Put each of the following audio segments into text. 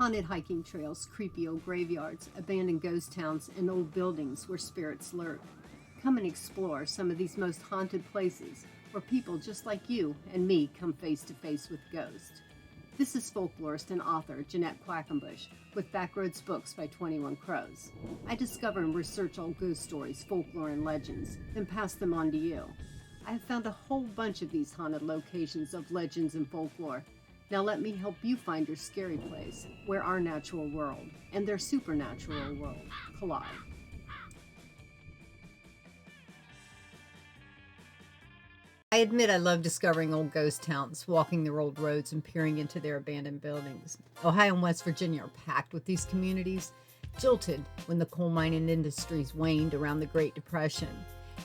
Haunted hiking trails, creepy old graveyards, abandoned ghost towns, and old buildings where spirits lurk. Come and explore some of these most haunted places where people just like you and me come face to face with ghosts. This is folklorist and author Jeanette Quackenbush with Backroads Books by 21 Crows. I discover and research old ghost stories, folklore, and legends, then pass them on to you. I have found a whole bunch of these haunted locations of legends and folklore. Now let me help you find your scary place, where our natural world and their supernatural world collide. I admit I love discovering old ghost towns, walking their old roads and peering into their abandoned buildings. Ohio and West Virginia are packed with these communities, jilted when the coal mining industries waned around the Great Depression,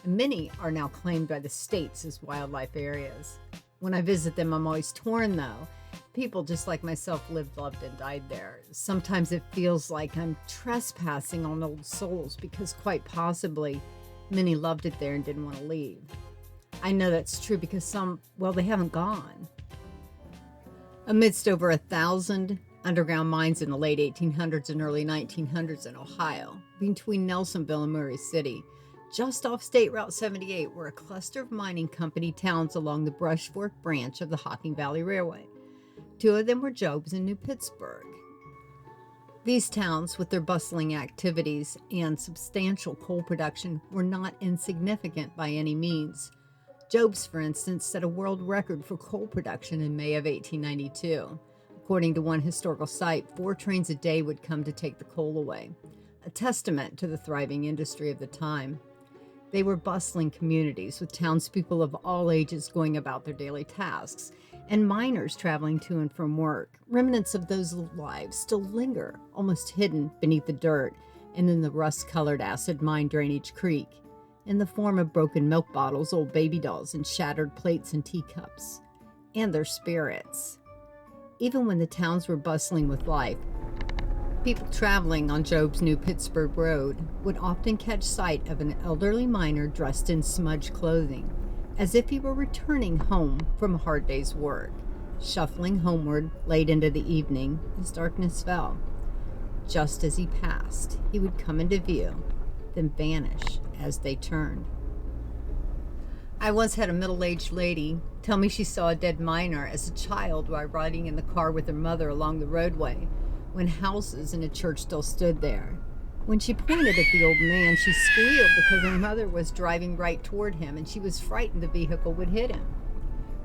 and many are now claimed by the states as wildlife areas. When I visit them, I'm always torn, though. People just like myself lived, loved, and died there. Sometimes it feels like I'm trespassing on old souls because quite possibly many loved it there and didn't want to leave. I know that's true because some, well, they haven't gone. Amidst over 1,000 underground mines in the late 1800s and early 1900s in Ohio, between Nelsonville and Murray City, just off State Route 78 were a cluster of mining company towns along the Brush Fork branch of the Hocking Valley Railway. Two of them were Jobs and New Pittsburg. These towns, with their bustling activities and substantial coal production, were not insignificant by any means. Jobs, for instance, set a world record for coal production in May of 1892. According to one historical site, 4 trains a day would come to take the coal away, a testament to the thriving industry of the time. They were bustling communities with townspeople of all ages going about their daily tasks, and miners traveling to and from work. Remnants of those lives still linger, almost hidden beneath the dirt and in the rust-colored acid mine drainage creek, in the form of broken milk bottles, old baby dolls, and shattered plates and teacups, and their spirits. Even when the towns were bustling with life, people traveling on Job's New Pittsburg Road would often catch sight of an elderly miner dressed in smudged clothing, as if he were returning home from a hard day's work, shuffling homeward late into the evening as darkness fell. Just as he passed, he would come into view, then vanish as they turned. I once had a middle-aged lady tell me she saw a dead miner as a child while riding in the car with her mother along the roadway, when houses and a church still stood there. When she pointed at the old man, she squealed because her mother was driving right toward him and she was frightened the vehicle would hit him.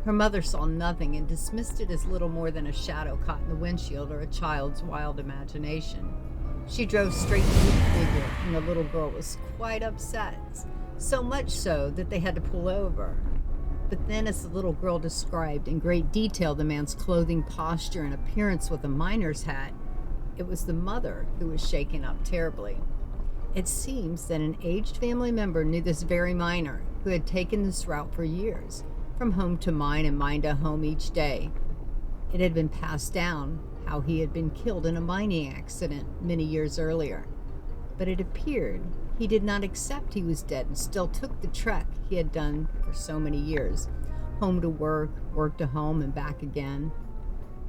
Her mother saw nothing and dismissed it as little more than a shadow caught in the windshield or a child's wild imagination. She drove straight to the figure and the little girl was quite upset, so much so that they had to pull over. But then, as the little girl described in great detail the man's clothing, posture, and appearance with a miner's hat, it was the mother who was shaken up terribly. It seems that an aged family member knew this very miner, who had taken this route for years, from home to mine and mine to home each day. It had been passed down how he had been killed in a mining accident many years earlier. But it appeared he did not accept he was dead and still took the trek he had done for so many years, home to work, work to home, and back again.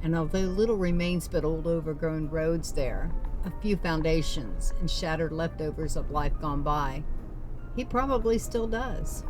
And although little remains but old overgrown roads there, a few foundations and shattered leftovers of life gone by, he probably still does.